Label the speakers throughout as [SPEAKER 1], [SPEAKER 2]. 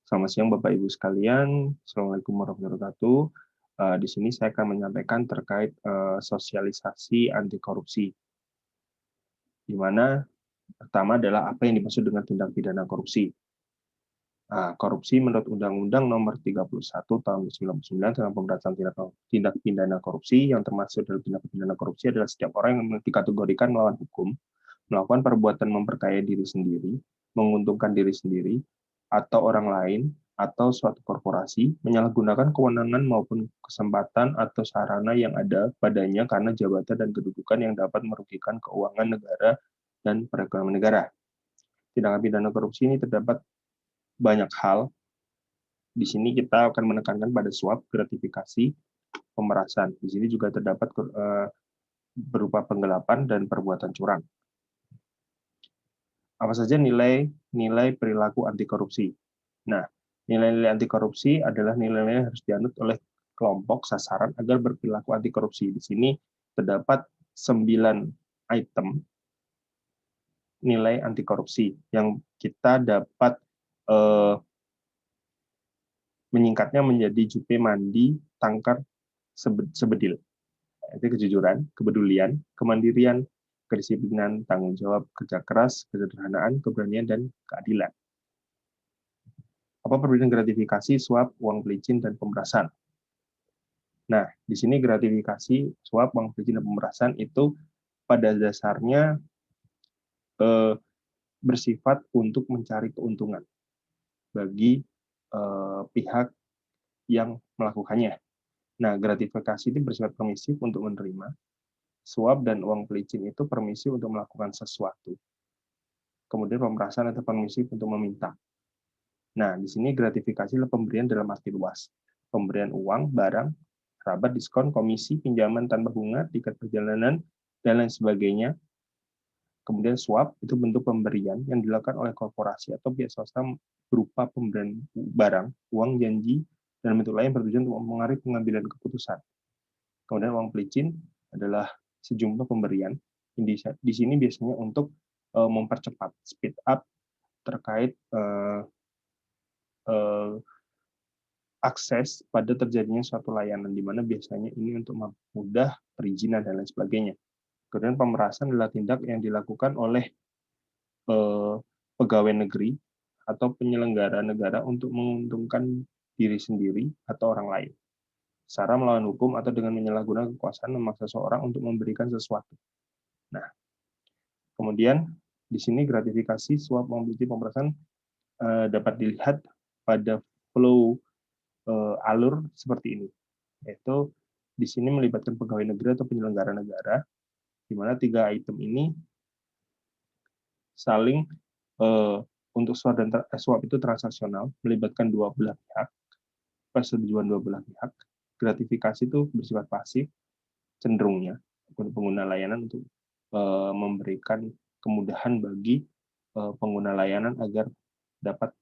[SPEAKER 1] Selamat siang Bapak Ibu sekalian. Assalamualaikum warahmatullahi wabarakatuh. Di sini saya akan menyampaikan terkait sosialisasi anti korupsi, di mana pertama adalah apa yang dimaksud dengan tindak pidana korupsi. Korupsi menurut Undang-Undang Nomor 31 Tahun 1999 tentang pemberantasan tindak pidana korupsi, yang termasuk dalam tindak pidana korupsi adalah setiap orang yang dikategorikan melawan hukum, melakukan perbuatan memperkaya diri sendiri, menguntungkan diri sendiri, atau orang lain, atau suatu korporasi, menyalahgunakan kewenangan maupun kesempatan atau sarana yang ada padanya karena jabatan dan kedudukan yang dapat merugikan keuangan negara dan perekonomian negara. Tindakan pidana korupsi ini terdapat banyak hal. Di sini kita akan menekankan pada suap, gratifikasi, pemerasan. Di sini juga terdapat berupa penggelapan dan perbuatan curang. Apa saja nilai perilaku anti korupsi? Nah, nilai-nilai anti korupsi adalah nilai-nilai yang harus dianut oleh kelompok sasaran agar berperilaku anti korupsi. Di sini terdapat 9 item nilai anti korupsi yang kita dapat menyingkatnya menjadi JUPE Mandi Tangkar Sebedil. Itu kejujuran, kepedulian, kemandirian, kedisiplinan, tanggung jawab, kerja keras, kesederhanaan, keberanian, dan keadilan. Apa perbedaan gratifikasi, suap, uang pelicin, dan pemerasan? Nah, di sini gratifikasi, suap, uang pelicin, dan pemerasan itu pada dasarnya bersifat untuk mencari keuntungan bagi pihak yang melakukannya. Nah, gratifikasi itu bersifat permisif untuk menerima, suap dan uang pelicin itu permisif untuk melakukan sesuatu. Kemudian pemerasan atau permisif untuk meminta. Nah, di sini gratifikasi adalah pemberian dalam arti luas. Pemberian uang, barang, rabat, diskon, komisi, pinjaman tanpa bunga, tiket perjalanan, dan lain sebagainya. Kemudian suap itu bentuk pemberian yang dilakukan oleh korporasi atau pihak swasta berupa pemberian barang, uang, janji, dan bentuk lain bertujuan untuk mempengaruhi pengambilan keputusan. Kemudian uang pelicin adalah sejumlah pemberian. Di sini biasanya untuk mempercepat, speed up terkait akses pada terjadinya suatu layanan, di mana biasanya ini untuk mempermudah perizinan dan lain sebagainya. Kemudian pemerasan adalah tindak yang dilakukan oleh pegawai negeri atau penyelenggara negara untuk menguntungkan diri sendiri atau orang lain, secara melawan hukum atau dengan menyalahgunakan kekuasaan memaksa seseorang untuk memberikan sesuatu. Nah, kemudian di sini gratifikasi, suap, uang pelicin, pemerasan dapat dilihat pada flow alur seperti ini, yaitu di sini melibatkan pegawai negeri atau penyelenggara negara, di mana 3 item ini saling untuk suap itu transaksional, melibatkan dua belah pihak, persetujuan dua belah pihak. Gratifikasi itu bersifat pasif, cenderungnya untuk pengguna layanan untuk memberikan kemudahan bagi pengguna layanan agar dapat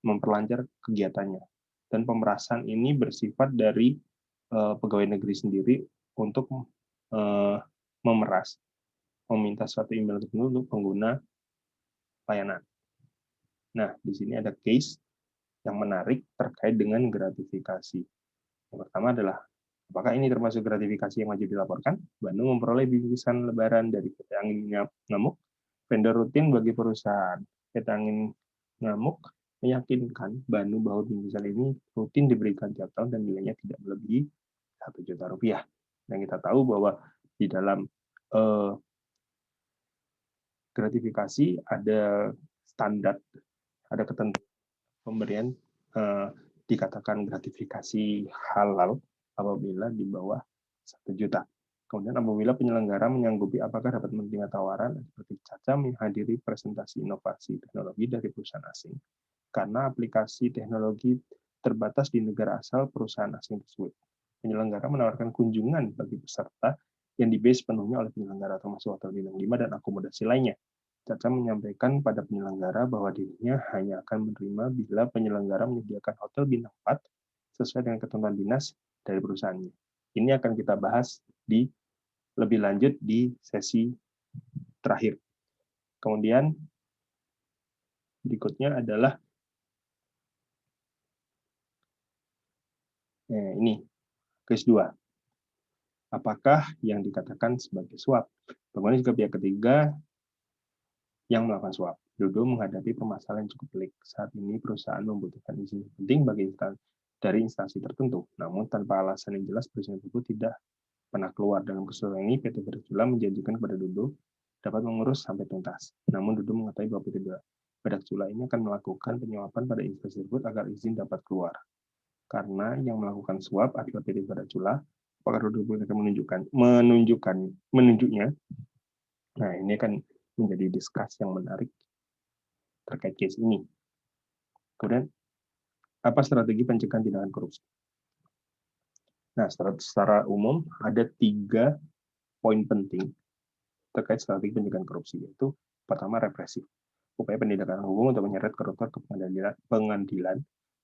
[SPEAKER 1] memperlancar kegiatannya. Dan pemerasan ini bersifat dari pegawai negeri sendiri untuk memeras, meminta suatu email tertentu untuk pengguna layanan. Nah, di sini ada case yang menarik terkait dengan gratifikasi. Yang pertama adalah, apakah ini termasuk gratifikasi yang wajib dilaporkan? Bandung memperoleh bingkisan lebaran dari PT Angin Ngamuk, vendor rutin bagi perusahaan. PT Angin Ngamuk meyakinkan Bandung bahwa bingkisan ini rutin diberikan tiap tahun dan nilainya tidak melebihi Rp1 juta. Dan kita tahu bahwa di dalam gratifikasi ada standar, ada ketentuan pemberian dikatakan gratifikasi halal apabila di bawah 1 juta. Kemudian apabila penyelenggara menyanggupi apakah dapat menerima tawaran seperti Caca menghadiri presentasi inovasi teknologi dari perusahaan asing karena aplikasi teknologi terbatas di negara asal perusahaan asing tersebut. Penyelenggara menawarkan kunjungan bagi peserta yang di-base penuhnya oleh penyelenggara termasuk hotel bintang 5 dan akomodasi lainnya. Caca menyampaikan pada penyelenggara bahwa dirinya hanya akan menerima bila penyelenggara menyediakan hotel bintang 4 sesuai dengan ketentuan dinas dari perusahaannya. Ini akan kita bahas di lebih lanjut di sesi terakhir. Kemudian berikutnya adalah Ini case 2. Apakah yang dikatakan sebagai suap? Kemudian juga pihak ketiga yang melakukan suap. Dodo menghadapi permasalahan yang cukup pelik. Saat ini perusahaan membutuhkan izin penting dari instansi tertentu. Namun tanpa alasan yang jelas, perusahaan tersebut tidak pernah keluar. Dalam keseluruhan ini, PT Berdacula menjanjikan kepada Dodo dapat mengurus sampai tuntas. Namun Dodo mengetahui bahwa PT Berdacula ini akan melakukan penyuapan pada instansi tersebut agar izin dapat keluar. Karena yang melakukan suap adalah PT Berdacula, apakah Dodo akan menunjuknya? Nah, ini akan menjadi diskus yang menarik terkait case ini. Kemudian, apa strategi pencegahan tindakan korupsi? Nah, secara umum ada 3 poin penting terkait strategi pencegahan korupsi, yaitu pertama represif. Upaya penindakan hukum untuk menyeret koruptor ke pengadilan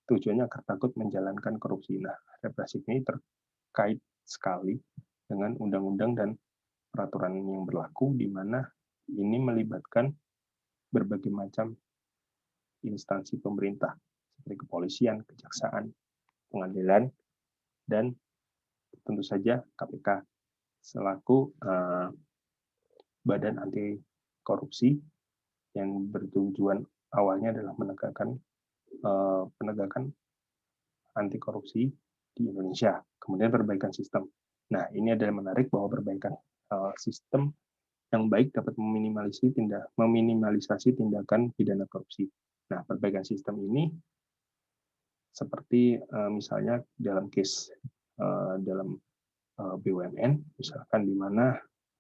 [SPEAKER 1] tujuannya agar takut menjalankan korupsi. Nah, represif ini terkait sekali dengan undang-undang dan peraturan yang berlaku, di mana ini melibatkan berbagai macam instansi pemerintah, seperti kepolisian, kejaksaan, pengadilan, dan tentu saja KPK selaku badan anti korupsi yang bertujuan awalnya adalah penegakan anti korupsi di Indonesia. Kemudian perbaikan sistem. Nah, ini adalah menarik bahwa perbaikan sistem yang baik dapat meminimalisasi tindakan pidana korupsi. Nah, perbaikan sistem ini seperti misalnya dalam case dalam BUMN, misalkan di mana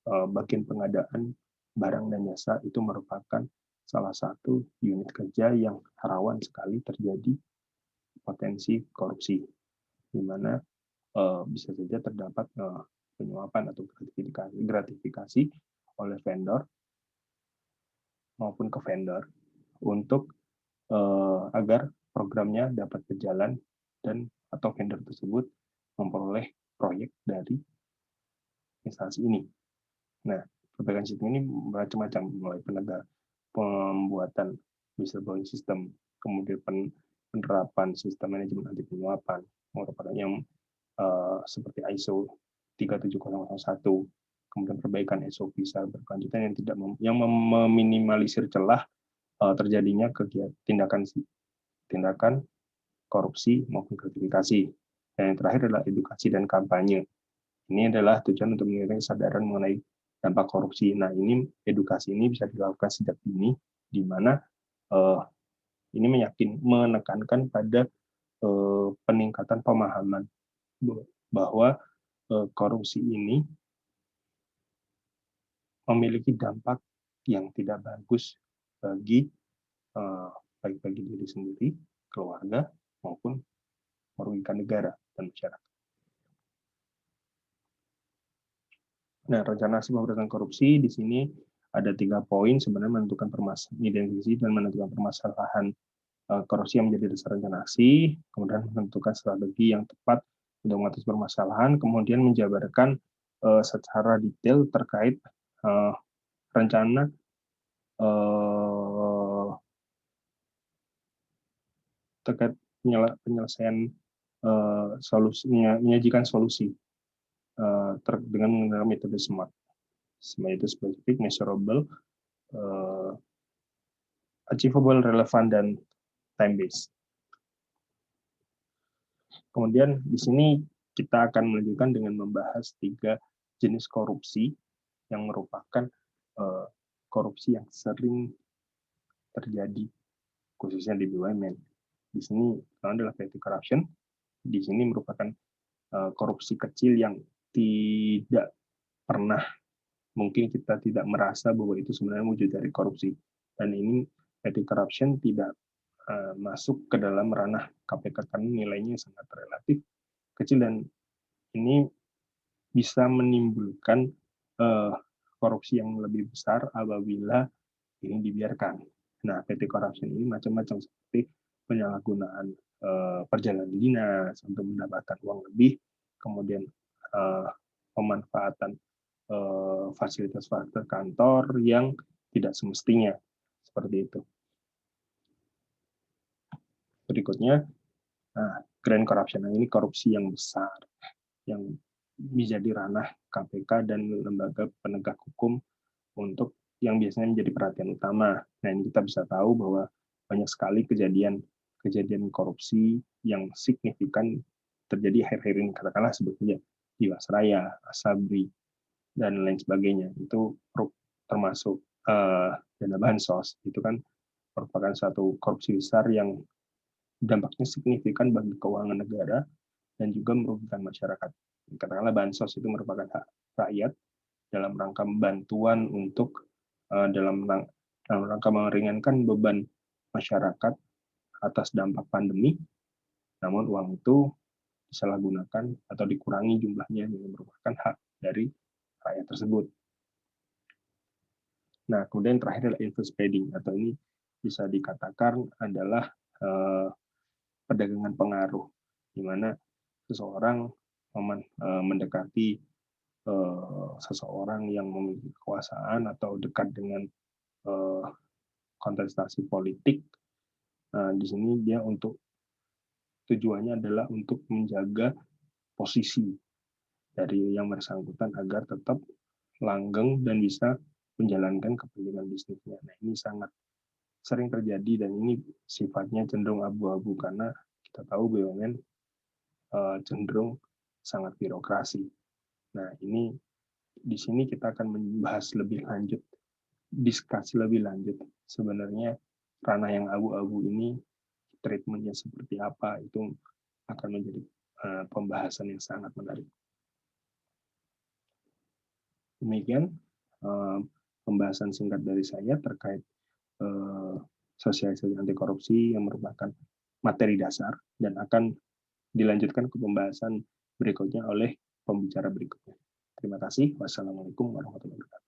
[SPEAKER 1] bagian pengadaan barang dan jasa itu merupakan salah satu unit kerja yang rawan sekali terjadi potensi korupsi, di mana bisa saja terdapat penyuapan atau gratifikasi oleh vendor maupun ke vendor untuk agar programnya dapat berjalan dan atau vendor tersebut memperoleh proyek dari instansi ini. Nah, perbaikan sistem ini macam-macam, mulai pembuatan whistleblowing system, kemudian penerapan sistem manajemen anti penyuapan, merupakan yang seperti ISO 37001, kemudian perbaikan SOP secara berkelanjutan yang meminimalisir celah terjadinya tindakan korupsi maupun gratifikasi. Dan yang terakhir adalah edukasi dan kampanye. Ini adalah tujuan untuk meningkatkan kesadaran mengenai dampak korupsi. Nah, ini edukasi ini bisa dilakukan sejak dini, di mana ini menekankan pada peningkatan pemahaman bahwa korupsi ini memiliki dampak yang tidak bagus baik bagi diri sendiri, keluarga, maupun merugikan negara dan masyarakat. Nah, rencana aksi pemberantasan korupsi di sini ada 3 poin sebenarnya menentukan identifikasi dan menentukan permasalahan korupsi yang menjadi dasar rencana aksi, kemudian menentukan strategi yang tepat untuk mengatasi permasalahan, kemudian menjabarkan secara detail terkait rencana terkait penyelesaian menyajikan solusi dengan menggunakan metode SMART, yaitu specific, measurable, achievable, relevant, dan time-based. Kemudian di sini kita akan melanjutkan dengan membahas 3 jenis korupsi yang merupakan korupsi yang sering terjadi, khususnya di BUMN. Di sini adalah petty corruption. Di sini merupakan korupsi kecil yang tidak pernah, mungkin kita tidak merasa bahwa itu sebenarnya wujud dari korupsi. Dan ini petty corruption tidak masuk ke dalam ranah KPK karena nilainya sangat relatif kecil, dan ini bisa menimbulkan korupsi yang lebih besar apabila ini dibiarkan. Nah, petty corruption ini macam-macam, seperti penyalahgunaan perjalanan dinas untuk mendapatkan uang lebih, kemudian pemanfaatan fasilitas-fasilitas kantor yang tidak semestinya, seperti itu. Berikutnya, nah, grand corruption. Nah, ini korupsi yang besar yang menjadi ranah KPK dan lembaga penegak hukum untuk yang biasanya menjadi perhatian utama. Nah, ini kita bisa tahu bahwa banyak sekali kejadian korupsi yang signifikan terjadi akhir-akhir ini, katakanlah sebetulnya Jiwasraya, Asabri, dan lain sebagainya. Itu termasuk dana bansos, itu kan merupakan suatu korupsi besar yang dampaknya signifikan bagi keuangan negara dan juga merugikan masyarakat. Katakanlah bansos itu merupakan hak rakyat dalam rangka bantuan untuk dalam rangka meringankan beban masyarakat atas dampak pandemi, namun uang itu disalahgunakan atau dikurangi jumlahnya yang merupakan hak dari rakyat tersebut. Nah, kemudian terakhir adalah info spreading, atau ini bisa dikatakan adalah perdagangan pengaruh, di mana seseorang mendekati seseorang yang memiliki kekuasaan atau dekat dengan kontestasi politik. Di sini dia tujuannya adalah untuk menjaga posisi dari yang bersangkutan agar tetap langgeng dan bisa menjalankan kepentingan bisnisnya. Nah, ini sangat sering terjadi dan ini sifatnya cenderung abu-abu karena kita tahu BUMN cenderung sangat birokrasi. Nah, ini di sini kita akan membahas lebih lanjut, diskusi lebih lanjut. Sebenarnya ranah yang abu-abu ini treatmentnya seperti apa, itu akan menjadi pembahasan yang sangat menarik. Demikian pembahasan singkat dari saya terkait sosialisasi anti korupsi yang merupakan materi dasar dan akan dilanjutkan ke pembahasan berikutnya oleh pembicara berikutnya. Terima kasih. Wassalamualaikum warahmatullahi wabarakatuh.